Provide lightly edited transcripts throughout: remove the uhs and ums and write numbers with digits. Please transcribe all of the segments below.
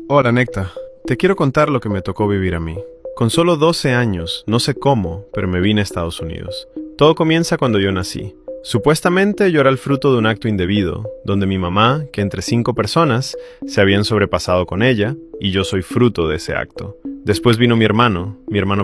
Hola, Necta. Te quiero contar lo que me tocó vivir a mí. Con solo 12 años, no sé cómo, pero me vine a Estados Unidos. Todo comienza cuando yo nací. Supuestamente yo era el fruto de un acto indebido, donde mi mamá, que entre 5 personas, se habían sobrepasado con ella, y yo soy fruto de ese acto. Después vino mi hermano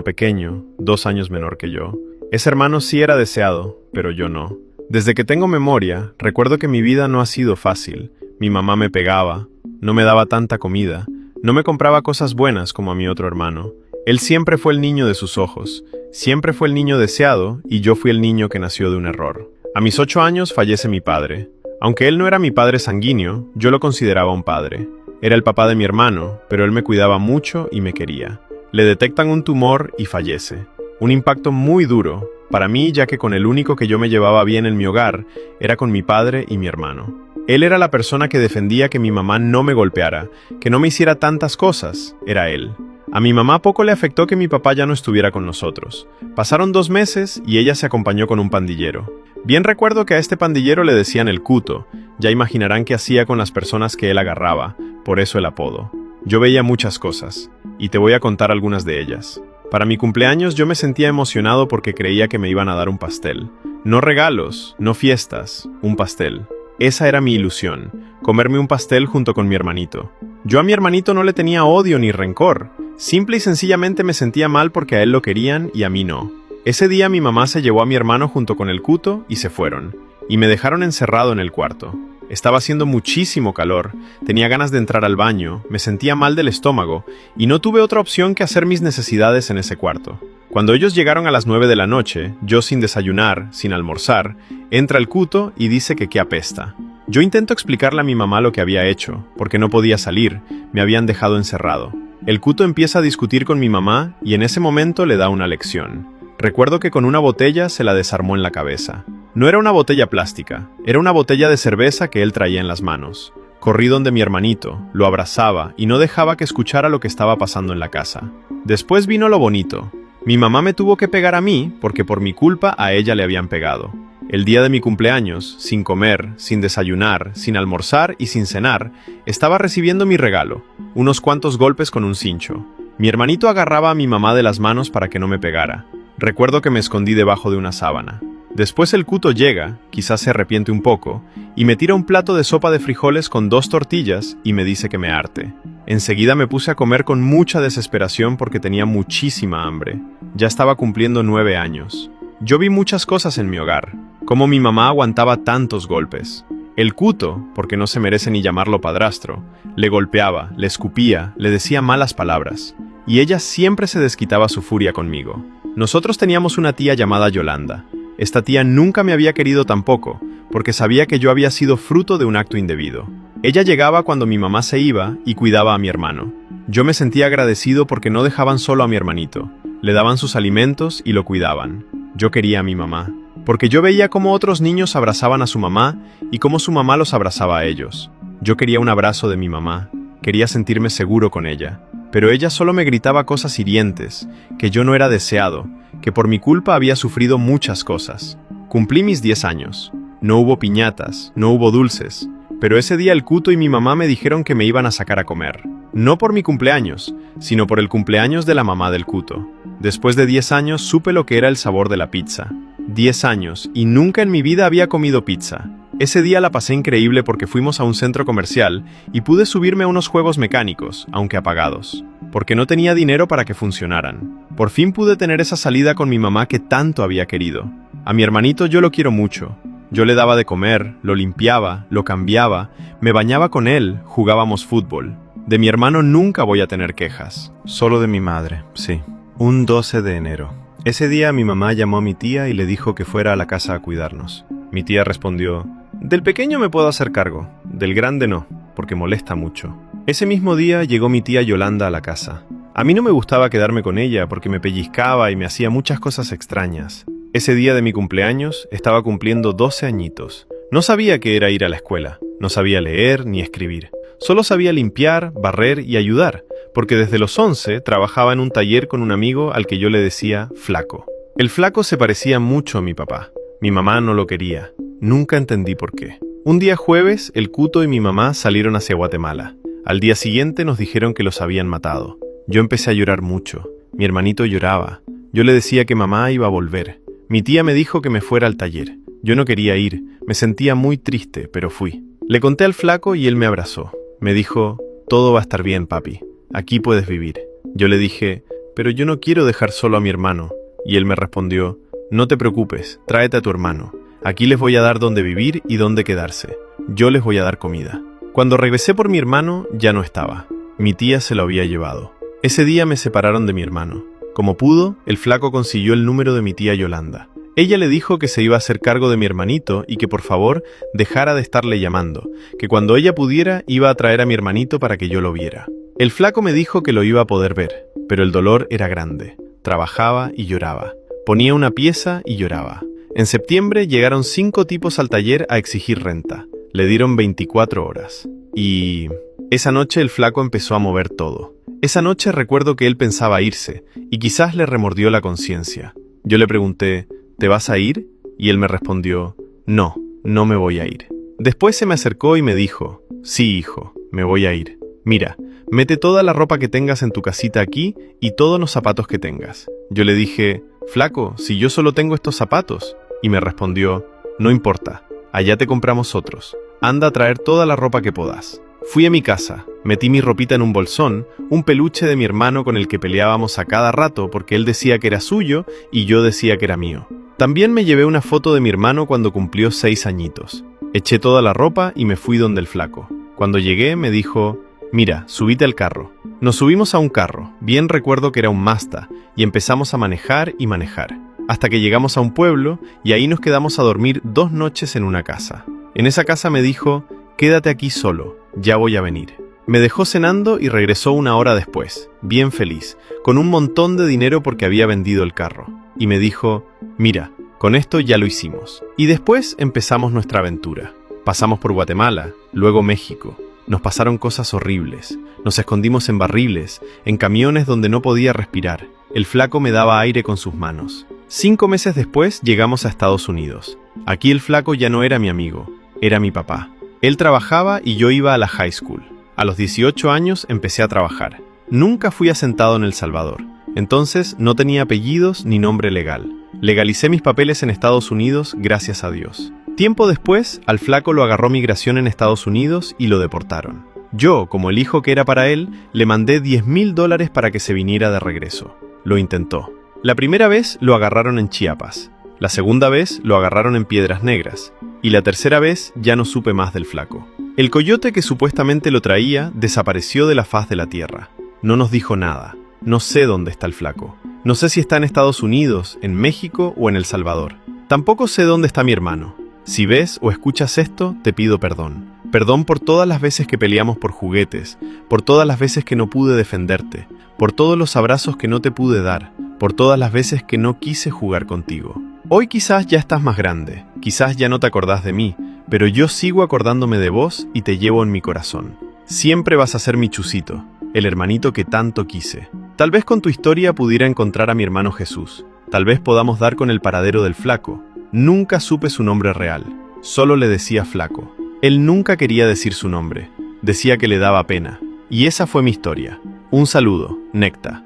pequeño, 2 años menor que yo. Ese hermano sí era deseado, pero yo no. Desde que tengo memoria, recuerdo que mi vida no ha sido fácil. Mi mamá me pegaba, no me daba tanta comida, no me compraba cosas buenas como a mi otro hermano. Él siempre fue el niño de sus ojos, siempre fue el niño deseado y yo fui el niño que nació de un error. A mis 8 años fallece mi padre. Aunque él no era mi padre sanguíneo, yo lo consideraba un padre. Era el papá de mi hermano, pero él me cuidaba mucho y me quería. Le detectan un tumor y fallece. Un impacto muy duro, para mí, ya que con el único que yo me llevaba bien en mi hogar era con mi padre y mi hermano. Él era la persona que defendía que mi mamá no me golpeara, que no me hiciera tantas cosas, era él. A mi mamá poco le afectó que mi papá ya no estuviera con nosotros. Pasaron 2 meses y ella se acompañó con un pandillero. Bien recuerdo que a este pandillero le decían el Cuto, ya imaginarán qué hacía con las personas que él agarraba, por eso el apodo. Yo veía muchas cosas, y te voy a contar algunas de ellas. Para mi cumpleaños yo me sentía emocionado porque creía que me iban a dar un pastel. No regalos, no fiestas, un pastel. Esa era mi ilusión, comerme un pastel junto con mi hermanito. Yo a mi hermanito no le tenía odio ni rencor, simple y sencillamente me sentía mal porque a él lo querían y a mí no. Ese día mi mamá se llevó a mi hermano junto con el Cuto y se fueron, y me dejaron encerrado en el cuarto. Estaba haciendo muchísimo calor, tenía ganas de entrar al baño, me sentía mal del estómago, y no tuve otra opción que hacer mis necesidades en ese cuarto. Cuando ellos llegaron a las 9 de la noche, yo sin desayunar, sin almorzar, entra el Cuto y dice que qué apesta. Yo intento explicarle a mi mamá lo que había hecho, porque no podía salir, me habían dejado encerrado. El Cuto empieza a discutir con mi mamá y en ese momento le da una lección. Recuerdo que con una botella se la desarmó en la cabeza. No era una botella plástica, era una botella de cerveza que él traía en las manos. Corrí donde mi hermanito, lo abrazaba y no dejaba que escuchara lo que estaba pasando en la casa. Después vino lo bonito. Mi mamá me tuvo que pegar a mí porque por mi culpa a ella le habían pegado. El día de mi cumpleaños, sin comer, sin desayunar, sin almorzar y sin cenar, estaba recibiendo mi regalo, unos cuantos golpes con un cincho. Mi hermanito agarraba a mi mamá de las manos para que no me pegara. Recuerdo que me escondí debajo de una sábana. Después el Cuto llega, quizás se arrepiente un poco, y me tira un plato de sopa de frijoles con 2 tortillas y me dice que me harte. Enseguida me puse a comer con mucha desesperación porque tenía muchísima hambre. Ya estaba cumpliendo 9 años. Yo vi muchas cosas en mi hogar, cómo mi mamá aguantaba tantos golpes. El Cuto, porque no se merece ni llamarlo padrastro, le golpeaba, le escupía, le decía malas palabras, y ella siempre se desquitaba su furia conmigo. Nosotros teníamos una tía llamada Yolanda. Esta tía nunca me había querido tampoco, porque sabía que yo había sido fruto de un acto indebido. Ella llegaba cuando mi mamá se iba y cuidaba a mi hermano. Yo me sentía agradecido porque no dejaban solo a mi hermanito. Le daban sus alimentos y lo cuidaban. Yo quería a mi mamá, porque yo veía cómo otros niños abrazaban a su mamá y cómo su mamá los abrazaba a ellos. Yo quería un abrazo de mi mamá, quería sentirme seguro con ella, pero ella solo me gritaba cosas hirientes, que yo no era deseado, que por mi culpa había sufrido muchas cosas. Cumplí mis 10 años. No hubo piñatas, no hubo dulces, pero ese día el Cuto y mi mamá me dijeron que me iban a sacar a comer. No por mi cumpleaños, sino por el cumpleaños de la mamá del Cuto. Después de 10 años supe lo que era el sabor de la pizza. 10 años y nunca en mi vida había comido pizza. Ese día la pasé increíble porque fuimos a un centro comercial y pude subirme a unos juegos mecánicos, aunque apagados, porque no tenía dinero para que funcionaran. Por fin pude tener esa salida con mi mamá que tanto había querido. A mi hermanito yo lo quiero mucho. Yo le daba de comer, lo limpiaba, lo cambiaba, me bañaba con él, jugábamos fútbol. De mi hermano nunca voy a tener quejas. Solo de mi madre, sí. Un 12 de enero. Ese día mi mamá llamó a mi tía y le dijo que fuera a la casa a cuidarnos. Mi tía respondió: del pequeño me puedo hacer cargo, del grande no, porque molesta mucho. Ese mismo día llegó mi tía Yolanda a la casa. A mí no me gustaba quedarme con ella porque me pellizcaba y me hacía muchas cosas extrañas. Ese día de mi cumpleaños estaba cumpliendo 12 añitos. No sabía qué era ir a la escuela, no sabía leer ni escribir. Solo sabía limpiar, barrer y ayudar, porque desde los 11 trabajaba en un taller con un amigo al que yo le decía Flaco. El Flaco se parecía mucho a mi papá. Mi mamá no lo quería. Nunca entendí por qué. Un día jueves, el Cuto y mi mamá salieron hacia Guatemala. Al día siguiente nos dijeron que los habían matado. Yo empecé a llorar mucho. Mi hermanito lloraba. Yo le decía que mamá iba a volver. Mi tía me dijo que me fuera al taller. Yo no quería ir. Me sentía muy triste, pero fui. Le conté al flaco y él me abrazó. Me dijo, todo va a estar bien, papi. Aquí puedes vivir. Yo le dije, pero yo no quiero dejar solo a mi hermano. Y él me respondió, no te preocupes, tráete a tu hermano. Aquí les voy a dar dónde vivir y dónde quedarse. Yo les voy a dar comida. Cuando regresé por mi hermano, ya no estaba. Mi tía se lo había llevado. Ese día me separaron de mi hermano. Como pudo, el flaco consiguió el número de mi tía Yolanda. Ella le dijo que se iba a hacer cargo de mi hermanito y que por favor dejara de estarle llamando, que cuando ella pudiera iba a traer a mi hermanito para que yo lo viera. El flaco me dijo que lo iba a poder ver, pero el dolor era grande. Trabajaba y lloraba. Ponía una pieza y lloraba. En septiembre llegaron 5 tipos al taller a exigir renta. Le dieron 24 horas. Y esa noche el flaco empezó a mover todo. Esa noche recuerdo que él pensaba irse, y quizás le remordió la conciencia. Yo le pregunté, ¿te vas a ir? Y él me respondió, no, no me voy a ir. Después se me acercó y me dijo, sí, hijo, me voy a ir. Mira, mete toda la ropa que tengas en tu casita aquí y todos los zapatos que tengas. Yo le dije, flaco, si yo solo tengo estos zapatos. Y me respondió, no importa, allá te compramos otros. Anda a traer toda la ropa que podás. Fui a mi casa, metí mi ropita en un bolsón, un peluche de mi hermano con el que peleábamos a cada rato porque él decía que era suyo y yo decía que era mío. También me llevé una foto de mi hermano cuando cumplió 6 añitos. Eché toda la ropa y me fui donde el flaco. Cuando llegué me dijo, mira, subite al carro. Nos subimos a un carro, bien recuerdo que era un Mazda, y empezamos a manejar y manejar, hasta que llegamos a un pueblo y ahí nos quedamos a dormir 2 noches en una casa. En esa casa me dijo, quédate aquí solo, ya voy a venir. Me dejó cenando y regresó 1 hora después, bien feliz, con un montón de dinero porque había vendido el carro. Y me dijo, mira, con esto ya lo hicimos. Y después empezamos nuestra aventura. Pasamos por Guatemala, luego México. Nos pasaron cosas horribles. Nos escondimos en barriles, en camiones donde no podía respirar. El flaco me daba aire con sus manos. 5 meses después llegamos a Estados Unidos. Aquí el flaco ya no era mi amigo, era mi papá. Él trabajaba y yo iba a la high school. A los 18 años empecé a trabajar. Nunca fui asentado en El Salvador. Entonces no tenía apellidos ni nombre legal. Legalicé mis papeles en Estados Unidos, gracias a Dios. Tiempo después, al flaco lo agarró migración en Estados Unidos y lo deportaron. Yo, como el hijo que era para él, le mandé $10,000 para que se viniera de regreso. Lo intentó. La primera vez lo agarraron en Chiapas. La segunda vez lo agarraron en Piedras Negras. Y la tercera vez ya no supe más del flaco. El coyote que supuestamente lo traía desapareció de la faz de la tierra. No nos dijo nada. No sé dónde está el flaco. No sé si está en Estados Unidos, en México o en El Salvador. Tampoco sé dónde está mi hermano. Si ves o escuchas esto, te pido perdón. Perdón por todas las veces que peleamos por juguetes, por todas las veces que no pude defenderte, por todos los abrazos que no te pude dar, por todas las veces que no quise jugar contigo. Hoy quizás ya estás más grande, quizás ya no te acordás de mí, pero yo sigo acordándome de vos y te llevo en mi corazón. Siempre vas a ser mi Chusito, el hermanito que tanto quise. Tal vez con tu historia pudiera encontrar a mi hermano Jesús. Tal vez podamos dar con el paradero del flaco. Nunca supe su nombre real. Solo le decía flaco. Él nunca quería decir su nombre. Decía que le daba pena. Y esa fue mi historia. Un saludo, Necta.